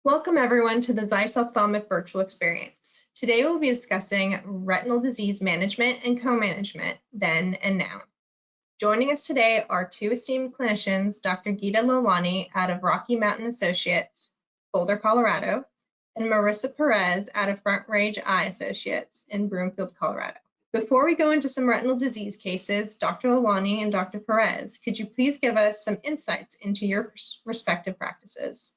Welcome everyone to the Zeiss Ophthalmic Virtual Experience. Today we'll be discussing retinal disease management and co-management, then and now. Joining us today are two esteemed clinicians, Dr. Geeta Lalwani out of Rocky Mountain Associates, Boulder, Colorado, and Marisa Perez out of Front Range Eye Associates in Broomfield, Colorado. Before we go into some retinal disease cases, Dr. Lalwani and Dr. Perez, could you please give us some insights into your respective practices?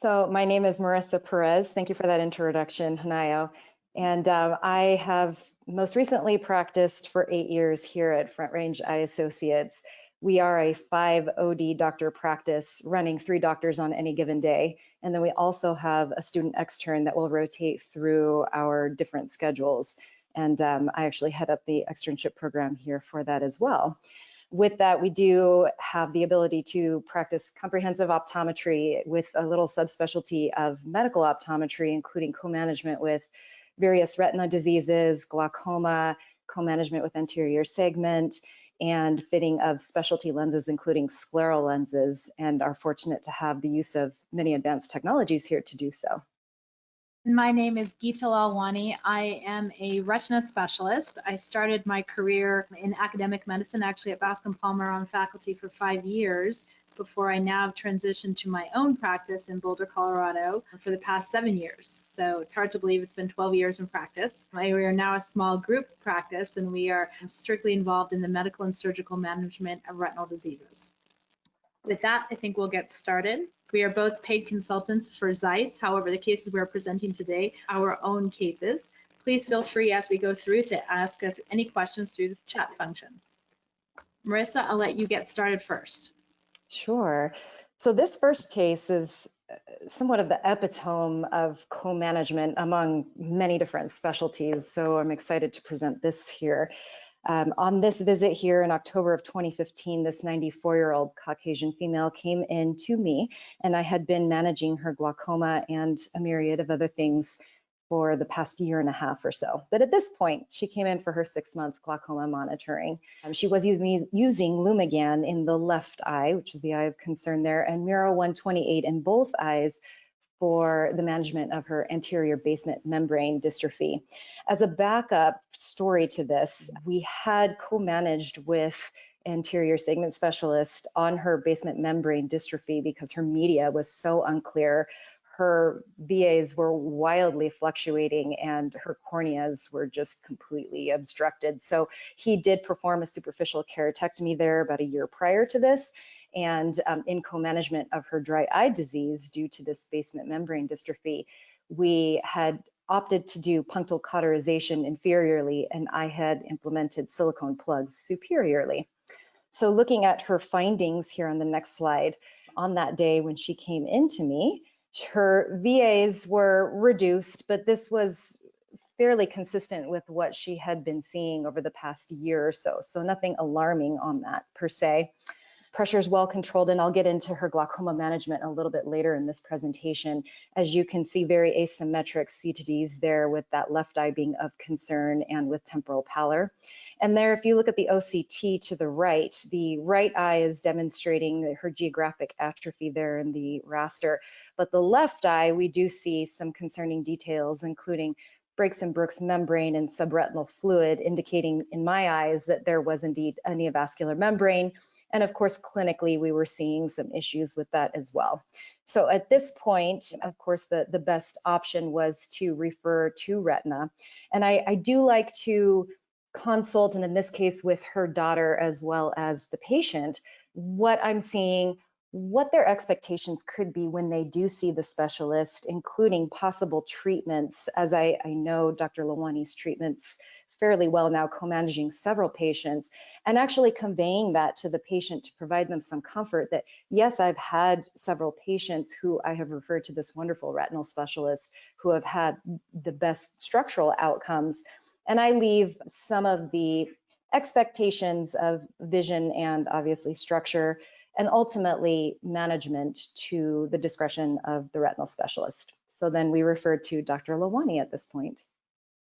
So my name is Marisa Perez. Thank you for that introduction, Hanayo. And I have most recently practiced for 8 years here at Front Range Eye Associates. We are a 5 OD doctor practice running 3 doctors on any given day. And then we also have a student extern that will rotate through our different schedules. And I actually head up the externship program here for that as well. With that, we do have the ability to practice comprehensive optometry with a little subspecialty of medical optometry, including co-management with various retina diseases, glaucoma, co-management with anterior segment, and fitting of specialty lenses, including scleral lenses, and are fortunate to have the use of many advanced technologies here to do so. My name is Geeta Lalwani. I am a retina specialist. I started my career in academic medicine, actually at Bascom Palmer on faculty for 5 years, before I now have transitioned to my own practice in Boulder, Colorado for the past 7 years. So it's hard to believe it's been 12 years in practice. We are now a small group practice, and we are strictly involved in the medical and surgical management of retinal diseases. With that, I think we'll get started. We are both paid consultants for Zeiss. However, the cases we're presenting today are our own cases. Please feel free as we go through to ask us any questions through the chat function. Marisa, I'll let you get started first. Sure. So this first case is somewhat of the epitome of co-management among many different specialties. So I'm excited to present this here. On this visit here in October of 2015, this 94-year-old Caucasian female came in to me, and I had been managing her glaucoma and a myriad of other things for the past year and a half or so. But at this point, she came in for her 6-month glaucoma monitoring. She was using Lumigan in the left eye, which is the eye of concern there, and Miro 128 in both eyes for the management of her anterior basement membrane dystrophy. As a backup story to this, we had co-managed with anterior segment specialist on her basement membrane dystrophy because her media was so unclear. Her VAs were wildly fluctuating and her corneas were just completely obstructed. So he did perform a superficial keratectomy there about a year prior to this. And in co-management of her dry eye disease due to this basement membrane dystrophy, we had opted to do punctal cauterization inferiorly, and I had implemented silicone plugs superiorly. So looking at her findings here on the next slide, on that day when she came into me, her VAs were reduced, but this was fairly consistent with what she had been seeing over the past year or so. So nothing alarming on that per se. Pressure is well controlled, and I'll get into her glaucoma management a little bit later in this presentation. As you can see, very asymmetric C to Ds there with that left eye being of concern and with temporal pallor. And there, if you look at the OCT to the right eye is demonstrating her geographic atrophy there in the raster. But the left eye, we do see some concerning details, including Breaks and Brooks membrane and subretinal fluid, indicating in my eyes that there was indeed a neovascular membrane. And of course, clinically, we were seeing some issues with that as well. So at this point, of course, the best option was to refer to retina. And I do like to consult, and in this case with her daughter as well as the patient, what I'm seeing, what their expectations could be when they do see the specialist, including possible treatments, as I know Dr. Lalwani's treatments fairly well now, co-managing several patients, and actually conveying that to the patient to provide them some comfort that, yes, I've had several patients who I have referred to this wonderful retinal specialist who have had the best structural outcomes. And I leave some of the expectations of vision and obviously structure and ultimately management to the discretion of the retinal specialist. So then we referred to Dr. Lalwani at this point.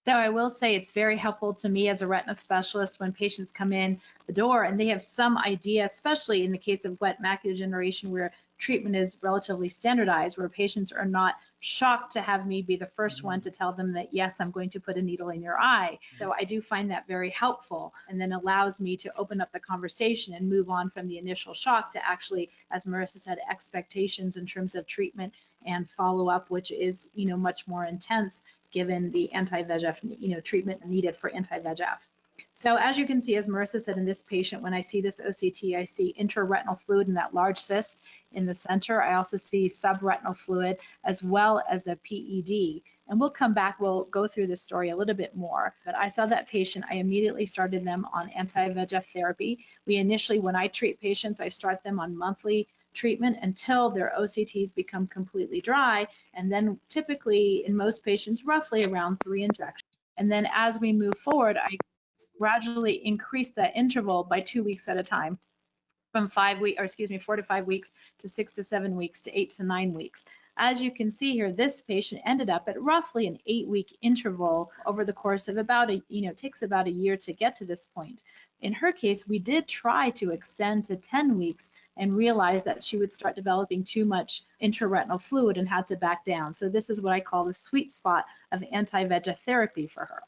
So I will say it's very helpful to me as a retina specialist when patients come in the door and they have some idea, especially in the case of wet macular degeneration, where treatment is relatively standardized, where patients are not shocked to have me be the first one to tell them that, yes, I'm going to put a needle in your eye. So I do find that very helpful, and then allows me to open up the conversation and move on from the initial shock to actually, as Marisa said, expectations in terms of treatment and follow-up, which is, much more intense given the anti-VEGF, treatment needed for anti-VEGF. So as you can see, as Marisa said, in this patient, when I see this OCT, I see intraretinal fluid in that large cyst in the center. I also see subretinal fluid as well as a PED. And we'll come back, we'll go through this story a little bit more. But I saw that patient, I immediately started them on anti-VEGF therapy. We initially, when I treat patients, I start them on monthly treatment until their OCTs become completely dry. And then typically, in most patients, roughly around 3 injections. And then as we move forward, I gradually increase that interval by 2 weeks at a time, from 4 to 5 weeks to 6 to 7 weeks to 8 to 9 weeks. As you can see here, this patient ended up at roughly an 8-week interval over the course of about it takes about a year to get to this point. In her case, we did try to extend to 10 weeks and realized that she would start developing too much intraretinal fluid and had to back down. So this is what I call the sweet spot of anti-VEGF therapy for her.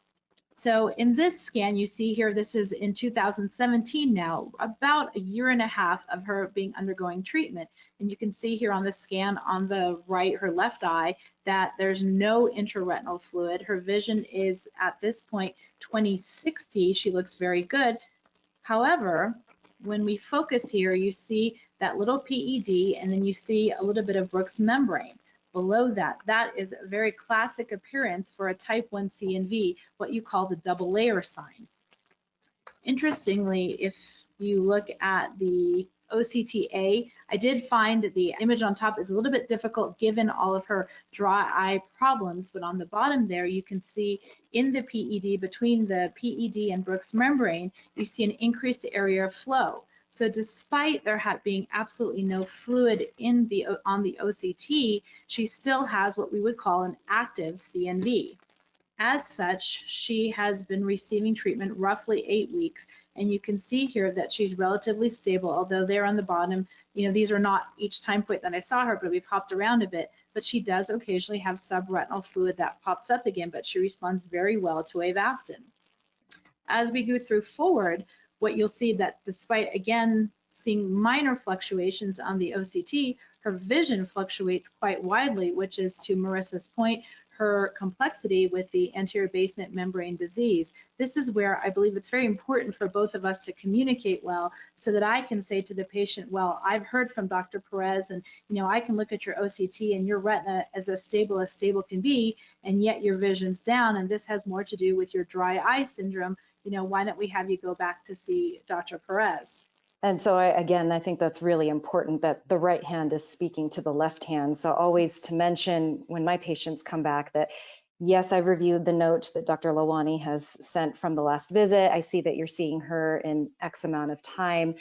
So in this scan, you see here, this is in 2017 now, about a year and a half of her undergoing treatment. And you can see here on the scan on the right, her left eye, that there's no intraretinal fluid. Her vision is at this point 20/60. She looks very good. However, when we focus here, you see that little PED, and then you see a little bit of Bruch's membrane. Below that, that is a very classic appearance for a type 1 CNV, what you call the double layer sign. Interestingly, if you look at the OCTA, I did find that the image on top is a little bit difficult given all of her dry eye problems, but on the bottom there, you can see in the PED, between the PED and Bruch's membrane, you see an increased area of flow. So despite there being absolutely no fluid on the OCT, she still has what we would call an active CNV. As such, she has been receiving treatment roughly 8 weeks, and you can see here that she's relatively stable, although there on the bottom, these are not each time point that I saw her, but we've hopped around a bit, but she does occasionally have subretinal fluid that pops up again, but she responds very well to Avastin. As we go through forward, what you'll see that despite, again, seeing minor fluctuations on the OCT, her vision fluctuates quite widely, which is, to Marisa's point, her complexity with the anterior basement membrane disease. This is where I believe it's very important for both of us to communicate well, so that I can say to the patient, well, I've heard from Dr. Perez, and I can look at your OCT and your retina as stable can be, and yet your vision's down, and this has more to do with your dry eye syndrome. Why don't we have you go back to see Dr. Perez? And so I think that's really important, that the right hand is speaking to the left hand. So always to mention when my patients come back that, yes, I've reviewed the note that Dr. Lalwani has sent from the last visit. I see that you're seeing her in X amount of time.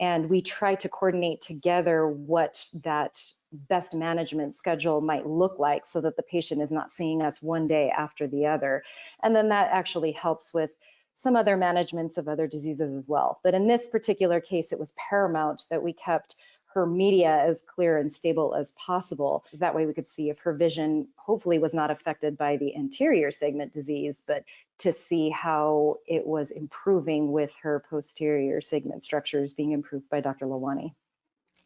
And we try to coordinate together what that best management schedule might look like, so that the patient is not seeing us one day after the other. And then that actually helps with some other managements of other diseases as well. But in this particular case, it was paramount that we kept her media as clear and stable as possible. That way we could see if her vision hopefully was not affected by the anterior segment disease, but to see how it was improving with her posterior segment structures being improved by Dr. Lalwani.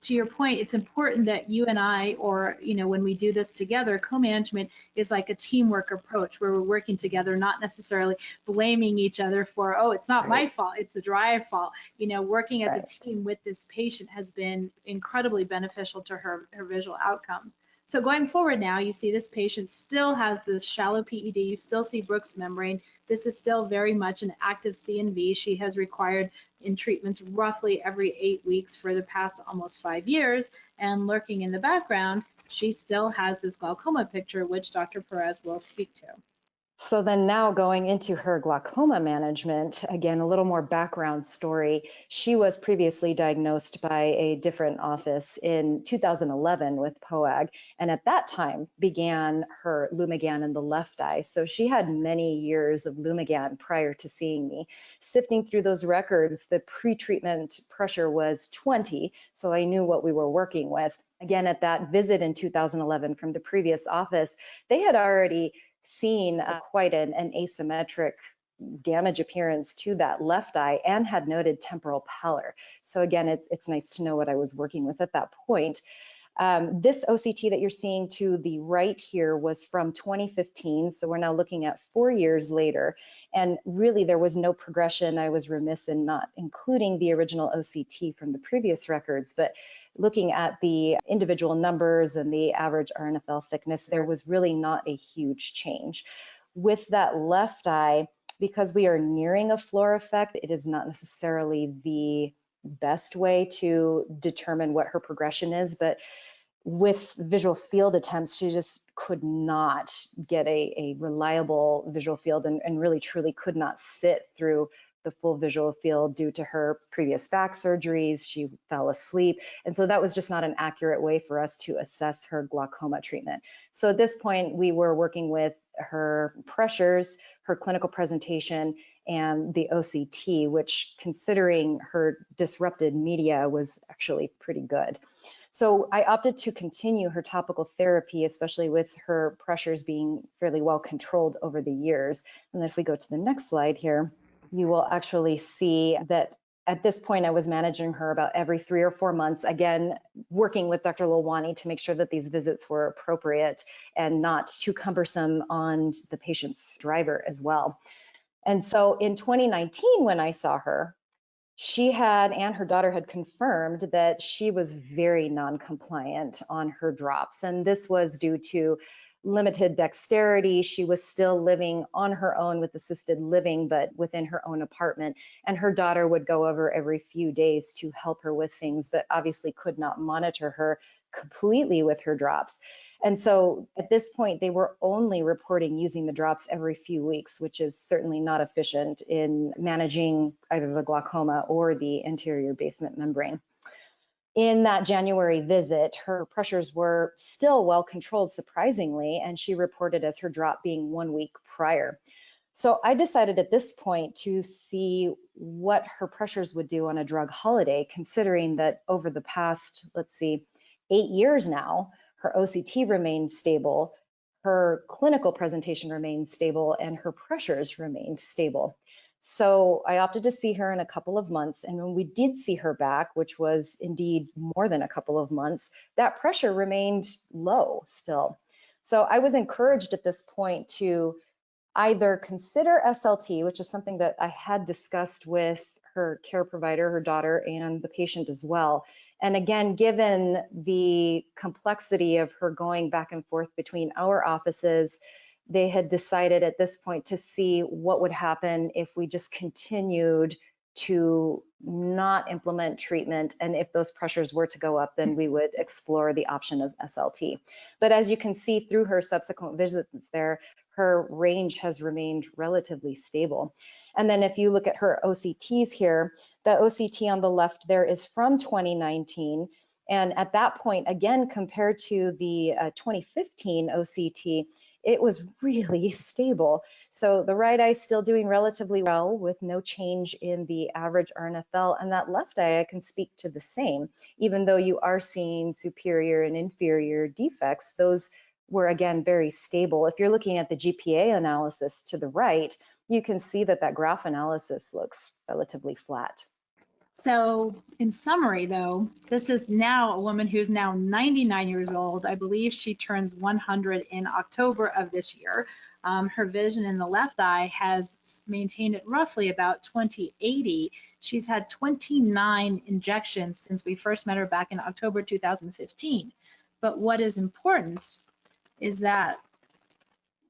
To your point, it's important that you and I, or when we do this together, co-management is like a teamwork approach where we're working together, not necessarily blaming each other for, oh, it's not my fault, it's the dry eye fault. Working as a team with this patient has been incredibly beneficial to her visual outcome. So going forward now, you see this patient still has this shallow PED. You still see Bruch's membrane. This is still very much an active CNV. She has required in treatments roughly every 8 weeks for the past almost 5 years. And lurking in the background, she still has this glaucoma picture, which Dr. Perez will speak to. So then now going into her glaucoma management, again, a little more background story. She was previously diagnosed by a different office in 2011 with POAG, and at that time began her Lumigan in the left eye. So she had many years of Lumigan prior to seeing me. Sifting through those records, the pre-treatment pressure was 20, so I knew what we were working with. Again, at that visit in 2011 from the previous office, they had already seen quite an asymmetric damage appearance to that left eye and had noted temporal pallor. So again, it's nice to know what I was working with at that point. This OCT that you're seeing to the right here was from 2015, so we're now looking at 4 years later, and really there was no progression. I was remiss in not including the original OCT from the previous records, but looking at the individual numbers and the average RNFL thickness, there was really not a huge change. With that left eye, because we are nearing a floor effect, it is not necessarily the best way to determine what her progression is, but with visual field attempts, she just could not get a reliable visual field and really truly could not sit through the full visual field due to her previous back surgeries. She fell asleep. And so that was just not an accurate way for us to assess her glaucoma treatment. So at this point, we were working with her pressures, her clinical presentation, and the OCT, which considering her disrupted media was actually pretty good. So I opted to continue her topical therapy, especially with her pressures being fairly well controlled over the years. And then if we go to the next slide here, you will actually see that at this point, I was managing her about every 3 or 4 months, again, working with Dr. Lalwani to make sure that these visits were appropriate and not too cumbersome on the patient's driver as well. And so in 2019, when I saw her, she had, and her daughter had confirmed that she was very non-compliant on her drops. And this was due to limited dexterity. She was still living on her own with assisted living, but within her own apartment. And her daughter would go over every few days to help her with things, but obviously could not monitor her completely with her drops. And so at this point, they were only reporting using the drops every few weeks, which is certainly not efficient in managing either the glaucoma or the anterior basement membrane. In that January visit, her pressures were still well controlled, surprisingly, and she reported as her drop being 1 week prior. So I decided at this point to see what her pressures would do on a drug holiday, considering that over the past, let's see, 8 years now, her OCT remained stable, her clinical presentation remained stable, and her pressures remained stable. So I opted to see her in a couple of months, and when we did see her back, which was indeed more than a couple of months, that pressure remained low still. So I was encouraged at this point to either consider SLT, which is something that I had discussed with her care provider, her daughter, and the patient as well. And again, given the complexity of her going back and forth between our offices, they had decided at this point to see what would happen if we just continued to not implement treatment, and if those pressures were to go up, then we would explore the option of SLT. But as you can see through her subsequent visits there, her range has remained relatively stable. And then if you look at her OCTs here, the OCT on the left there is from 2019. And at that point, again, compared to the 2015 OCT, it was really stable. So the right eye is still doing relatively well with no change in the average RNFL, and that left eye I can speak to the same. Even though you are seeing superior and inferior defects, those were again very stable. If you're looking at the GPA analysis to the right, you can see that that graph analysis looks relatively flat. So in summary, though, this is now a woman who's now 99 years old. I believe she turns 100 in October of this year. Her vision in the left eye has maintained at roughly about 20/80. She's had 29 injections since we first met her back in October 2015. But what is important is that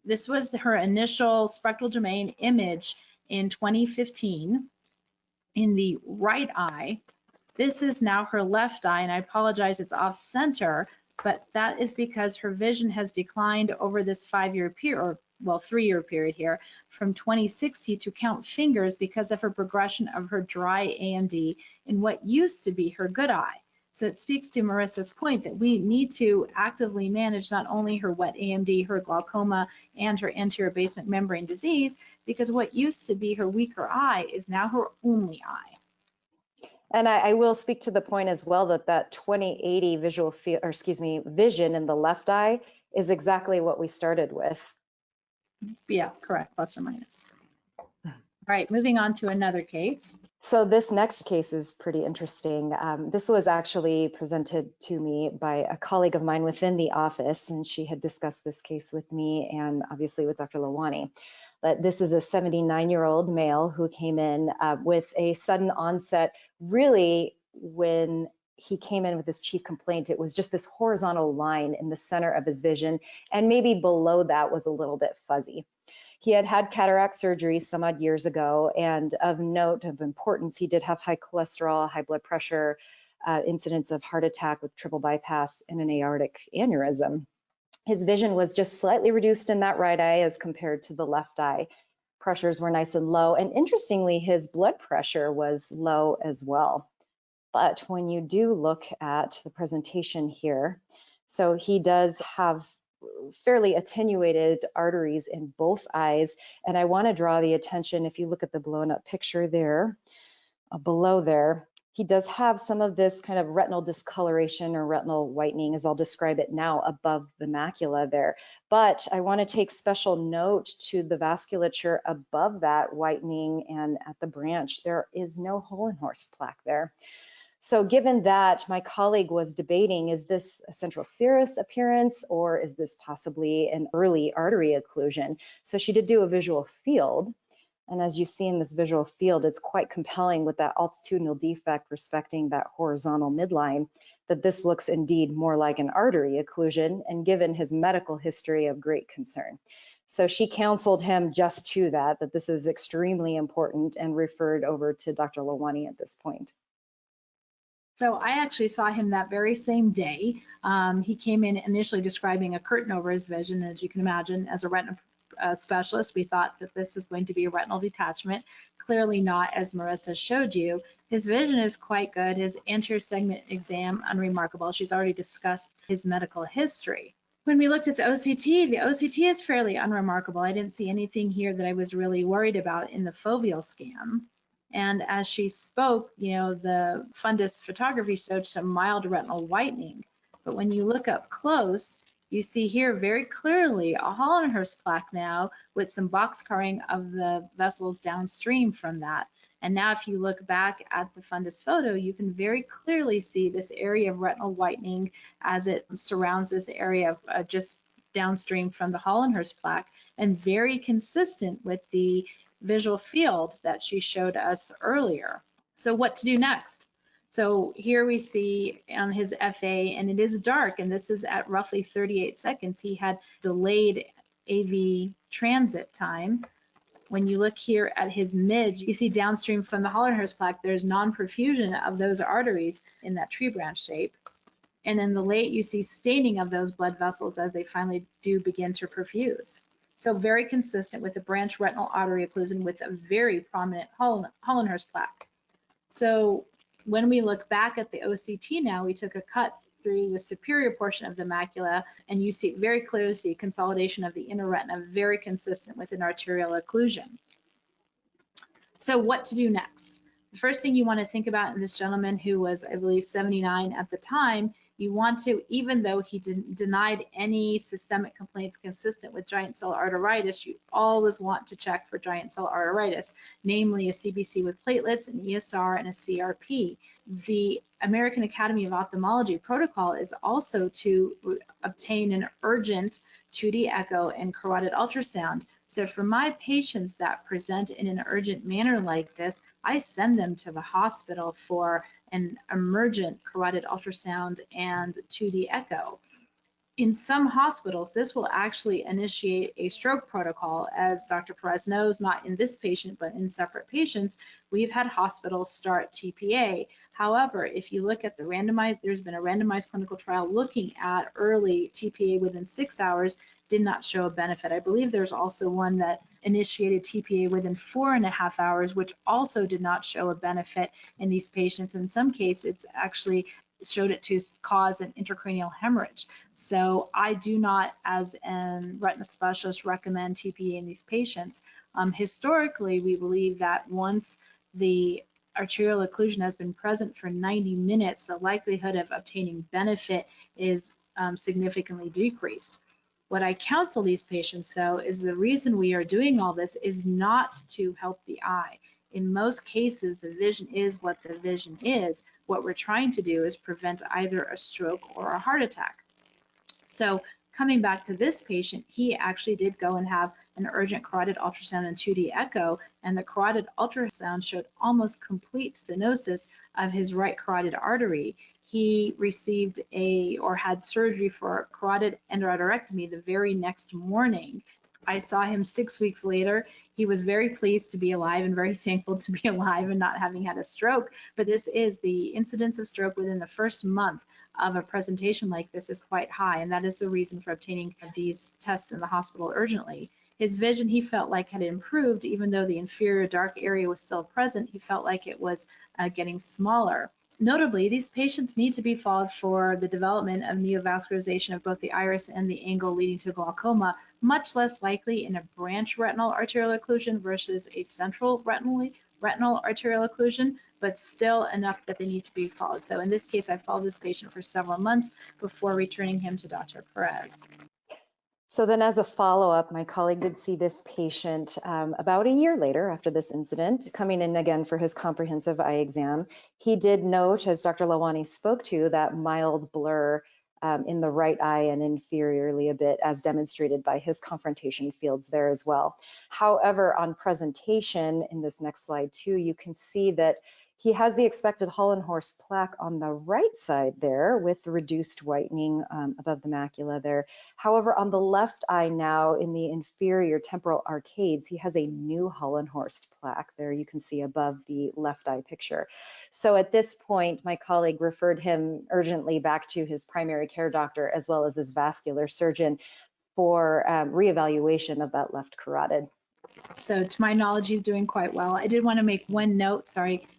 this was her initial spectral domain image in 2015 in the right eye. This is now her left eye, and I apologize, it's off center, but that is because her vision has declined over this 5-year period, or well, 3-year period here, from 2060 to count fingers because of her progression of her dry AMD in what used to be her good eye. So it speaks to Marisa's point that we need to actively manage not only her wet AMD, her glaucoma, and her anterior basement membrane disease, because what used to be her weaker eye is now her only eye. And I will speak to the point as well that 20/80 vision in the left eye is exactly what we started with. Yeah, correct, plus or minus. All right, moving on to another case. So this next case is pretty interesting. This was actually presented to me by a colleague of mine within the office, and she had discussed this case with me and obviously with Dr. Lalwani. But this is a 79-year-old male who came in with a sudden onset. Really, when he came in with his chief complaint, it was just this horizontal line in the center of his vision, and maybe below that was a little bit fuzzy. He had had cataract surgery some odd years ago, and of note, of importance, he did have high cholesterol, high blood pressure, incidence of heart attack with triple bypass, and an aortic aneurysm. His vision was just slightly reduced in that right eye as compared to the left eye. Pressures were nice and low, and interestingly, his blood pressure was low as well. But when you do look at the presentation here, so he does have fairly attenuated arteries in both eyes. And I want to draw the attention, if you look at the blown up picture there, below there, he does have some of this kind of retinal discoloration or retinal whitening, as I'll describe it now, above the macula there. But I want to take special note to the vasculature above that whitening, and at the branch, there is no Hollenhorst plaque there. So given that, my colleague was debating, is this a central serous appearance, or is this possibly an early artery occlusion? So she did do a visual field. And as you see in this visual field, it's quite compelling with that altitudinal defect respecting that horizontal midline, that this looks indeed more like an artery occlusion, and given his medical history of great concern. So she counseled him just to that this is extremely important, and referred over to Dr. Lalwani at this point. So I actually saw him that very same day. He came in initially describing a curtain over his vision. As you can imagine, as a retina specialist, we thought that this was going to be a retinal detachment. Clearly not, as Marisa showed you. His vision is quite good. His anterior segment exam, unremarkable. She's already discussed his medical history. When we looked at the OCT is fairly unremarkable. I didn't see anything here that I was really worried about in the foveal scan. And as she spoke, the fundus photography showed some mild retinal whitening. But when you look up close, you see here very clearly a Hollenhurst plaque now with some box scarring of the vessels downstream from that. And now if you look back at the fundus photo, you can very clearly see this area of retinal whitening as it surrounds this area of just downstream from the Hollenhurst plaque, and very consistent with the visual field that she showed us earlier. So what to do next? So here we see on his FA, and it is dark, and this is at roughly 38 seconds. He had delayed AV transit time. When you look here at his mids, you see downstream from the Hollenhurst plaque, there's non-perfusion of those arteries in that tree branch shape. And in the late, you see staining of those blood vessels as they finally do begin to perfuse. So very consistent with the branch retinal artery occlusion with a very prominent Hollenhurst plaque. So when we look back at the OCT now, we took a cut through the superior portion of the macula, and you see very clearly see consolidation of the inner retina, very consistent with an arterial occlusion. So what to do next? The first thing you want to think about in this gentleman, who was, I believe, 79 at the time, you want to, even though he denied any systemic complaints consistent with giant cell arteritis, you always want to check for giant cell arteritis, namely a CBC with platelets, an ESR, and a CRP. The American Academy of Ophthalmology protocol is also to obtain an urgent 2D echo and carotid ultrasound. So for my patients that present in an urgent manner like this, I send them to the hospital for an emergent carotid ultrasound and 2D echo. In some hospitals, this will actually initiate a stroke protocol. As Dr. Perez knows, not in this patient, but in separate patients, we've had hospitals start TPA. However, if you look at the randomized, there's been a randomized clinical trial looking at early TPA within 6 hours, did not show a benefit. I believe there's also one that initiated TPA within 4.5 hours, which also did not show a benefit in these patients. In some cases, it's actually showed it to cause an intracranial hemorrhage. So I do not, as a retina specialist, recommend TPA in these patients. Historically, we believe that once the arterial occlusion has been present for 90 minutes, the likelihood of obtaining benefit is significantly decreased. What I counsel these patients, though, is the reason we are doing all this is not to help the eye. In most cases, the vision is what the vision is. What we're trying to do is prevent either a stroke or a heart attack. So coming back to this patient, he actually did go and have an urgent carotid ultrasound and 2D echo, and the carotid ultrasound showed almost complete stenosis of his right carotid artery. He received or had surgery for carotid endarterectomy the very next morning. I saw him 6 weeks later. He was very pleased to be alive and very thankful to be alive and not having had a stroke. But this is the incidence of stroke within the first month of a presentation like this is quite high, and that is the reason for obtaining these tests in the hospital urgently. His vision, he felt like, had improved, even though the inferior dark area was still present. He felt like it was getting smaller. Notably, these patients need to be followed for the development of neovascularization of both the iris and the angle leading to glaucoma, much less likely in a branch retinal arterial occlusion versus a central retinal arterial occlusion, but still enough that they need to be followed. So in this case, I followed this patient for several months before returning him to Dr. Perez. So then as a follow-up, my colleague did see this patient about a year later after this incident, coming in again for his comprehensive eye exam. He did note, as Dr. Lalwani spoke to, that mild blur in the right eye and inferiorly a bit, as demonstrated by his confrontation fields there as well. However, on presentation in this next slide too, you can see that he has the expected Hollenhorst plaque on the right side there with reduced whitening above the macula there. However, on the left eye now in the inferior temporal arcades, he has a new Hollenhorst plaque there you can see above the left eye picture. So at this point, my colleague referred him urgently back to his primary care doctor as well as his vascular surgeon for reevaluation of that left carotid. So to my knowledge, he's doing quite well. I did want to make one note,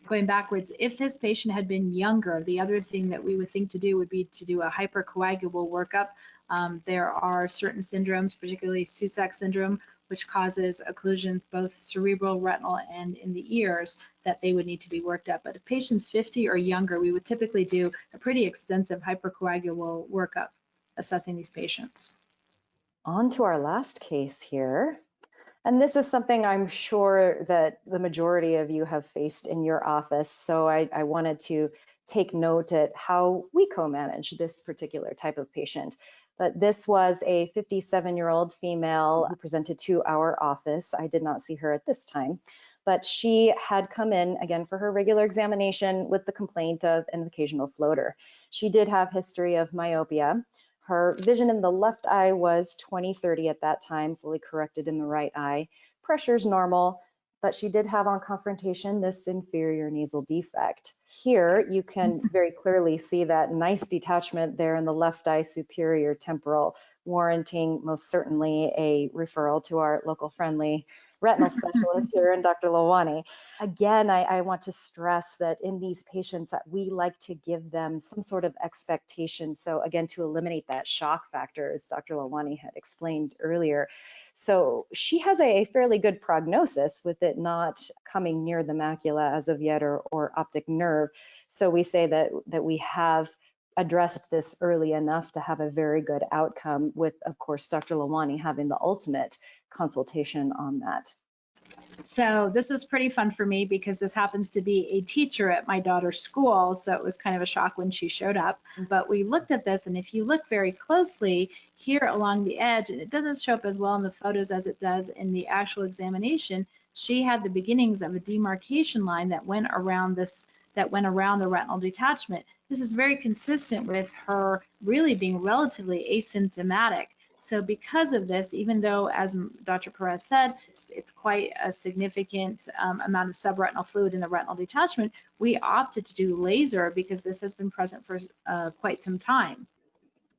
going backwards. If this patient had been younger, the other thing that we would think to do would be to do a hypercoagulable workup. There are certain syndromes, particularly Susac syndrome, which causes occlusions both cerebral, retinal, and in the ears that they would need to be worked up. But if patients 50 or younger, we would typically do a pretty extensive hypercoagulable workup assessing these patients. On to our last case here. And this is something I'm sure that the majority of you have faced in your office. So I wanted to take note at how we co-manage this particular type of patient. But this was a 57-year-old female who presented to our office. I did not see her at this time, but she had come in again for her regular examination with the complaint of an occasional floater. She did have history of myopia. Her vision in the left eye was 20/30 at that time, fully corrected in the right eye. Pressure's normal, but she did have on confrontation this inferior nasal defect. Here you can very clearly see that nice detachment there in the left eye superior temporal, warranting most certainly a referral to our local friendly retinal specialist here in Dr. Lalwani. Again, I want to stress that in these patients that we like to give them some sort of expectation. So again, to eliminate that shock factor, as Dr. Lalwani had explained earlier. So she has a fairly good prognosis with it not coming near the macula as of yet or optic nerve. So we say that we have addressed this early enough to have a very good outcome with, of course, Dr. Lalwani having the ultimate consultation on that. So this was pretty fun for me because this happens to be a teacher at my daughter's school. So it was kind of a shock when she showed up. But we looked at this, and if you look very closely here along the edge, and it doesn't show up as well in the photos as it does in the actual examination, she had the beginnings of a demarcation line that went around the retinal detachment. This is very consistent with her really being relatively asymptomatic. So because of this, even though, as Dr. Perez said, it's quite a significant amount of subretinal fluid in the retinal detachment, we opted to do laser because this has been present for quite some time.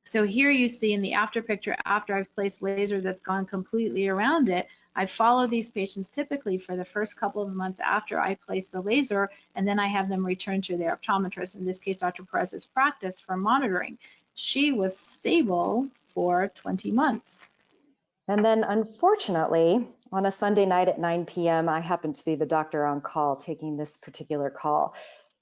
So here you see in the after picture, after I've placed laser that's gone completely around it, I follow these patients typically for the first couple of months after I place the laser, and then I have them return to their optometrist, in this case, Dr. Perez's practice, for monitoring. She was stable for 20 months. And then unfortunately, On a Sunday night at 9 p.m., I happened to be the doctor on call taking this particular call.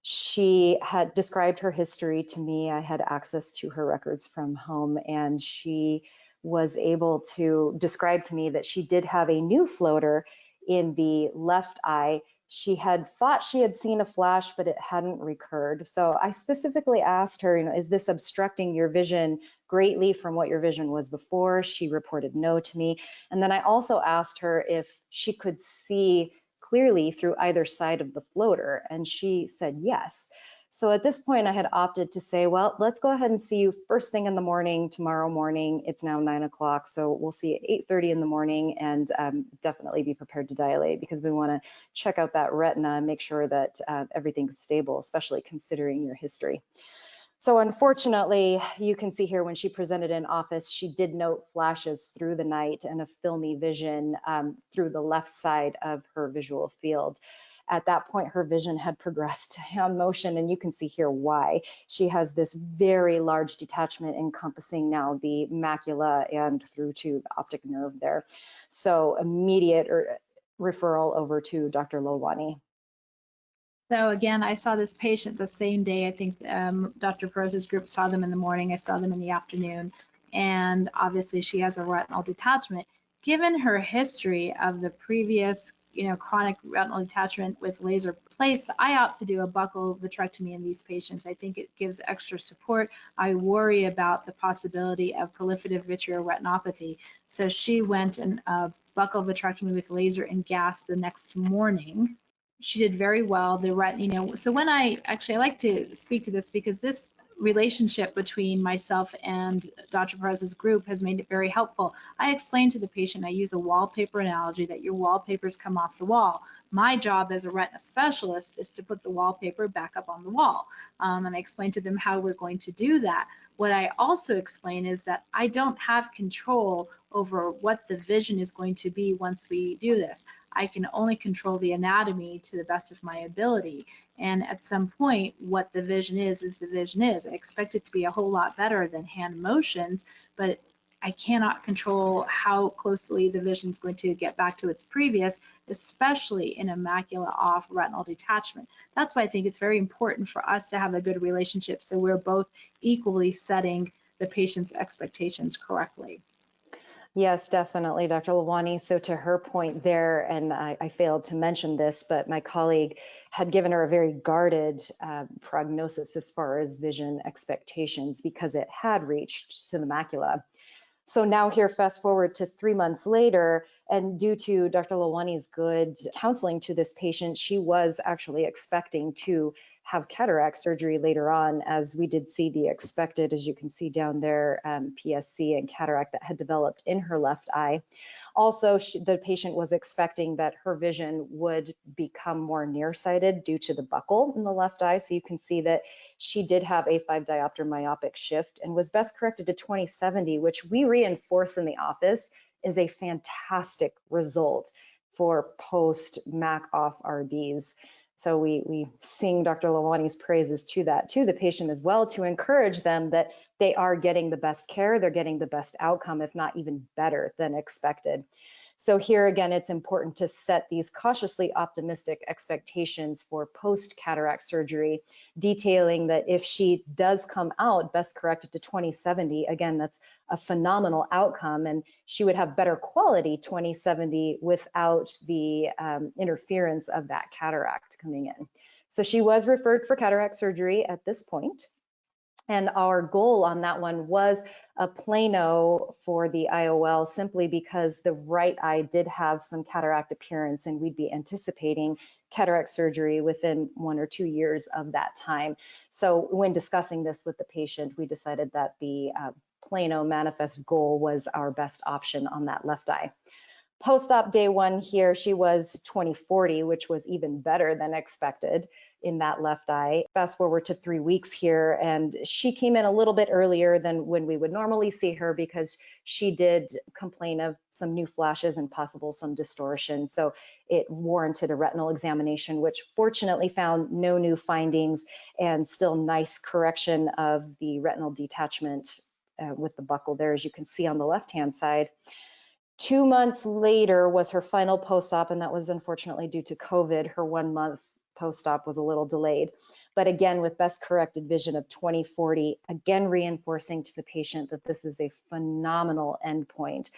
She had described her history to me. I had access to her records from home, and she was able to describe to me that she did have a new floater in the left eye. She had thought she had seen a flash, but it hadn't recurred. So I specifically asked her, is this obstructing your vision greatly from what your vision was before? She reported no to me. And then I also asked her if she could see clearly through either side of the floater, and she said yes. So at this point, I had opted to say, well, let's go ahead and see you first thing in the morning tomorrow morning. It's now 9 o'clock, so we'll see at 8:30 in the morning, and definitely be prepared to dilate because we want to check out that retina and make sure that everything's stable, especially considering your history. So unfortunately, you can see here when she presented in office, she did note flashes through the night and a filmy vision through the left side of her visual field. At that point, her vision had progressed to hand motion, and you can see here why. She has this very large detachment encompassing now the macula and through to the optic nerve there. So immediate referral over to Dr. Lalwani. So again, I saw this patient the same day. I think Dr. Perez's group saw them in the morning. I saw them in the afternoon. And obviously she has a retinal detachment. Given her history of the previous, chronic retinal detachment with laser placed, I opt to do a buccal vitrectomy in these patients. I think it gives extra support. I worry about the possibility of proliferative vitreoretinopathy. So she went and buccal vitrectomy with laser and gas the next morning. She did very well. So when I like to speak to this because this relationship between myself and Dr. Perez's group has made it very helpful. I explained to the patient, I use a wallpaper analogy, that your wallpapers come off the wall. My job as a retina specialist is to put the wallpaper back up on the wall. And I explained to them how we're going to do that. What I also explain is that I don't have control over what the vision is going to be once we do this. I can only control the anatomy to the best of my ability. And at some point, what the vision is the vision is. I expect it to be a whole lot better than hand motions, but I cannot control how closely the vision is going to get back to its previous, especially in a macula off retinal detachment. That's why I think it's very important for us to have a good relationship so we're both equally setting the patient's expectations correctly. Yes, definitely, Dr. Lalwani. So to her point there, and I failed to mention this, but my colleague had given her a very guarded prognosis as far as vision expectations because it had reached to the macula. So now here, fast forward to 3 months later, and due to Dr. Lalwani's good counseling to this patient, she was actually expecting to have cataract surgery later on, as we did see the expected, as you can see down there, PSC and cataract that had developed in her left eye. Also, the patient was expecting that her vision would become more nearsighted due to the buccal in the left eye. So you can see that she did have a 5-diopter myopic shift and was best corrected to 20/70, which we reinforce in the office is a fantastic result for post-MAC off RDs. So we sing Dr. Lalwani's praises to the patient as well, to encourage them that they are getting the best care, they're getting the best outcome, if not even better than expected. So here again, it's important to set these cautiously optimistic expectations for post-cataract surgery, detailing that if she does come out best corrected to 20/70, again, that's a phenomenal outcome, and she would have better quality 20/70 without the interference of that cataract coming in. So she was referred for cataract surgery at this point. And our goal on that one was a plano for the IOL, simply because the right eye did have some cataract appearance, and we'd be anticipating cataract surgery within 1 or 2 years of that time. So when discussing this with the patient, we decided that the plano manifest goal was our best option on that left eye. Post-op day 1 here, she was 20/40, which was even better than expected in that left eye. Fast forward to 3 weeks here, and she came in a little bit earlier than when we would normally see her because she did complain of some new flashes and possible some distortion. So it warranted a retinal examination, which fortunately found no new findings and still nice correction of the retinal detachment with the buccal there, as you can see on the left-hand side. 2 months later was her final post-op, and that was unfortunately due to COVID. Her 1 month post-op was a little delayed. But again, with best corrected vision of 20/40, again reinforcing to the patient that this is a phenomenal endpoint.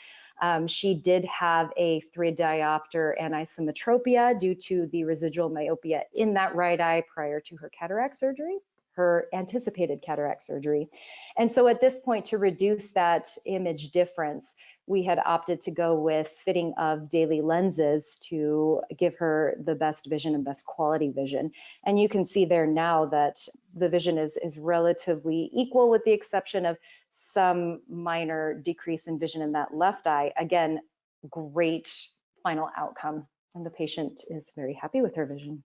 She did have a 3-diopter anisometropia due to the residual myopia in that right eye prior to her cataract surgery, her anticipated cataract surgery. And so at this point, to reduce that image difference, we had opted to go with fitting of daily lenses to give her the best vision and best quality vision. And you can see there now that the vision is relatively equal, with the exception of some minor decrease in vision in that left eye. Again, great final outcome, and the patient is very happy with her vision.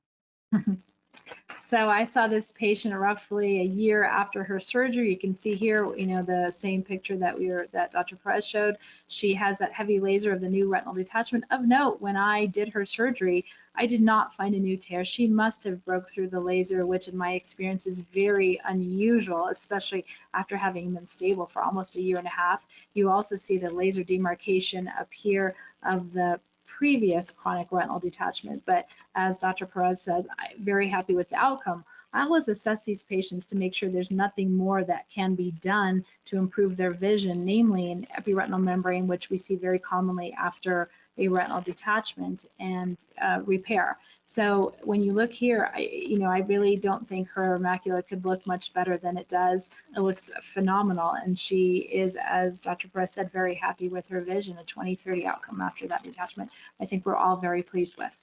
So I saw this patient roughly a year after her surgery. You can see here, the same picture that Dr. Perez showed. She has that heavy laser of the new retinal detachment. Of note, when I did her surgery, I did not find a new tear. She must have broke through the laser, which in my experience is very unusual, especially after having been stable for almost a year and a half. You also see the laser demarcation up here of the previous chronic retinal detachment. But as Dr. Perez said, I'm very happy with the outcome. I always assess these patients to make sure there's nothing more that can be done to improve their vision, namely an epiretinal membrane, which we see very commonly after a retinal detachment, and repair. So when you look here, I really don't think her macula could look much better than it does. It looks phenomenal, and she is, as Dr. Perez said, very happy with her vision, a 20/30 outcome after that detachment. I think we're all very pleased with.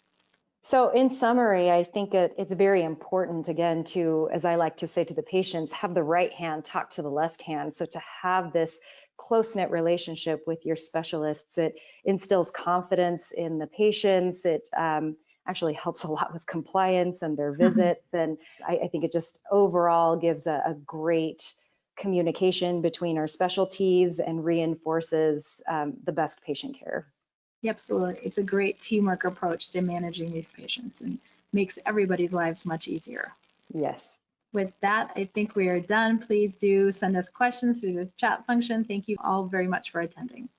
So in summary, I think it's very important, again, to, as I like to say to the patients, have the right hand talk to the left hand. So to have this close-knit relationship with your specialists, it instills confidence in the patients. It actually helps a lot with compliance and their visits. And I think it just overall gives a great communication between our specialties and reinforces the best patient care. Absolutely. It's a great teamwork approach to managing these patients and makes everybody's lives much easier. Yes. With that, I think we are done. Please do send us questions through the chat function. Thank you all very much for attending.